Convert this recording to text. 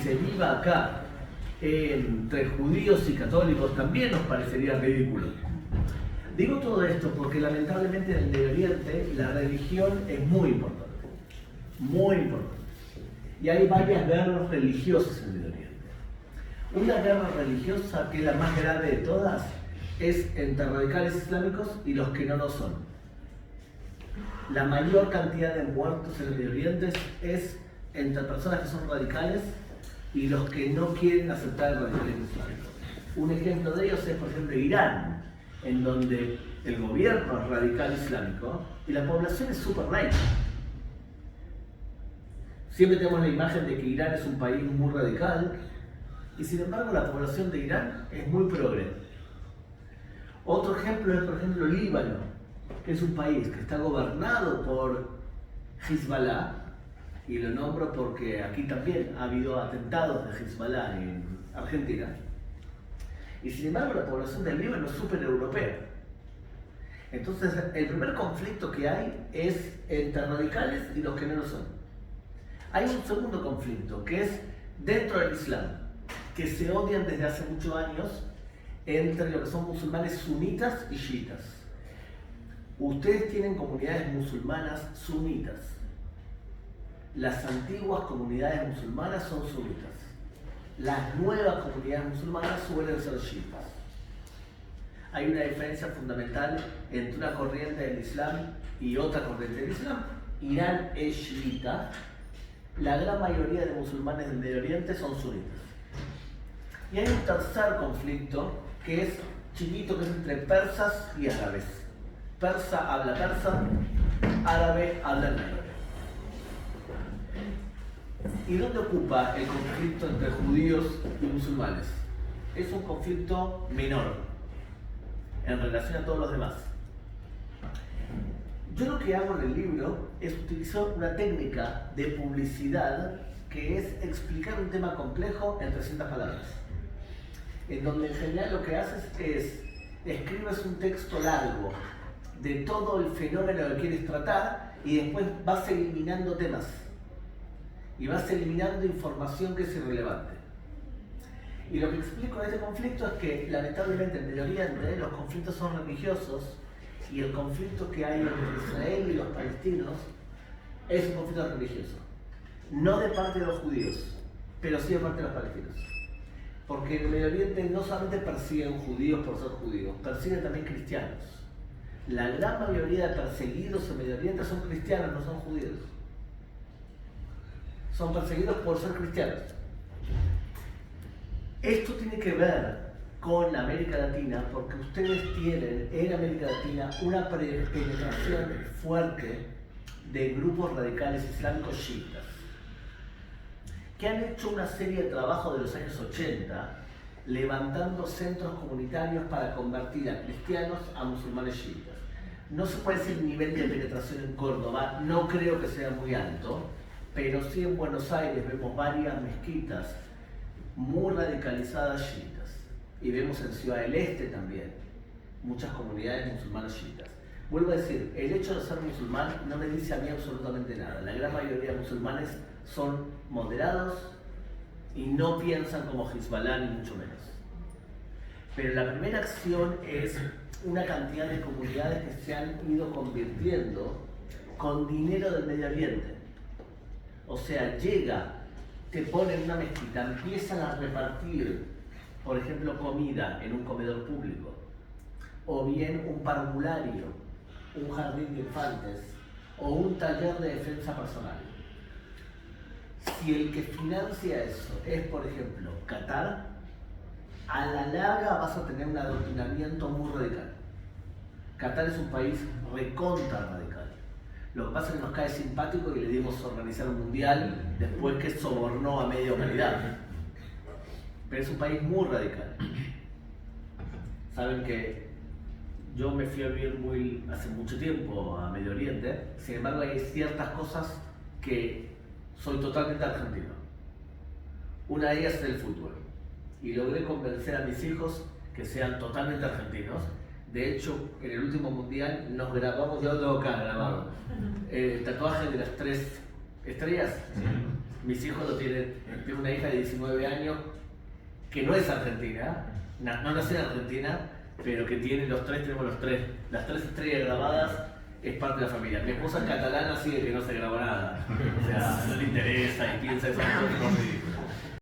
se viva acá entre judíos y católicos también nos parecería ridículo. Digo todo esto porque lamentablemente en el Medio Oriente la religión es muy importante, muy importante. Y hay varias guerras religiosas en el Medio Oriente. Una guerra religiosa, que es la más grave de todas, es entre radicales islámicos y los que no lo son. La mayor cantidad de muertos en el Medio Oriente es entre personas que son radicales y los que no quieren aceptar el radicalismo islámico. Un ejemplo de ellos es, por ejemplo, Irán, en donde el gobierno es radical islámico y la población es súper laica. Siempre tenemos la imagen de que Irán es un país muy radical y sin embargo la población de Irán es muy progre. Otro ejemplo es, por ejemplo, Líbano, que es un país que está gobernado por Hezbollah, y lo nombro porque aquí también ha habido atentados de Hezbollah en Argentina. Y sin embargo la población del Líbano es súper europea. Entonces el primer conflicto que hay es entre radicales y los que no lo son. Hay un segundo conflicto que es dentro del Islam, que se odian desde hace muchos años entre lo que son musulmanes sunitas y chiitas. Ustedes tienen comunidades musulmanas sunitas. Las antiguas comunidades musulmanas son sunitas. Las nuevas comunidades musulmanas suelen ser chiitas. Hay una diferencia fundamental entre una corriente del Islam y otra corriente del Islam. Irán es chiita. La gran mayoría de musulmanes del Medio Oriente son sunitas. Y hay un tercer conflicto que es chiquito, que es entre persas y árabes. Persa habla persa, árabe habla árabe. ¿Y dónde ocupa el conflicto entre judíos y musulmanes? Es un conflicto menor en relación a todos los demás. Yo lo que hago en el libro es utilizar una técnica de publicidad que es explicar un tema complejo en 300 palabras. En donde en general lo que haces es escribes un texto largo de todo el fenómeno que quieres tratar y después vas eliminando temas y vas eliminando información que es irrelevante. Y lo que explico en este conflicto es que lamentablemente en Medio Oriente los conflictos son religiosos y el conflicto que hay entre Israel y los palestinos es un conflicto religioso. No de parte de los judíos, pero sí de parte de los palestinos. Porque en el Medio Oriente no solamente persiguen judíos por ser judíos, persiguen también cristianos. La gran mayoría de perseguidos en Medio Oriente son cristianos, no son judíos. Son perseguidos por ser cristianos. Esto tiene que ver con América Latina porque ustedes tienen en América Latina una penetración fuerte de grupos radicales islámicos chiitas que han hecho una serie de trabajos de los años 80 levantando centros comunitarios para convertir a cristianos a musulmanes chiitas. No se puede decir el nivel de penetración en Córdoba, no creo que sea muy alto, pero sí en Buenos Aires vemos varias mezquitas muy radicalizadas chiitas. Y vemos en Ciudad del Este también muchas comunidades musulmanas chiitas. Vuelvo a decir, el hecho de ser musulmán no me dice a mí absolutamente nada. La gran mayoría de musulmanes son moderados y no piensan como Hezbollah ni mucho menos. Pero la primera acción es una cantidad de comunidades que se han ido convirtiendo con dinero del Medio Oriente. O sea, llega, te ponen una mezquita, empiezan a repartir, por ejemplo, comida en un comedor público, o bien un parvulario, un jardín de infantes, o un taller de defensa personal. Si el que financia eso es, por ejemplo, Qatar, a la larga vas a tener un adoctrinamiento muy radical. Qatar es un país recontra radical. Lo que pasa es que nos cae simpático y le dimos a organizar un mundial después que sobornó a media humanidad. Pero es un país muy radical. Saben que yo me fui a vivir hace mucho tiempo a Medio Oriente, sin embargo hay ciertas cosas que soy totalmente argentino. Una de ellas es el fútbol. Y logré convencer a mis hijos que sean totalmente argentinos. De hecho, en el último mundial nos grabamos, yo lo tengo acá grabado, el tatuaje de las 3 estrellas. Mis hijos lo tienen. Tengo una hija de 19 años que no es argentina, no nació en Argentina, pero que tiene las tres estrellas grabadas, es parte de la familia. Mi esposa es catalana, así de que no se grabó nada. O sea, no le interesa y piensa esas cosas.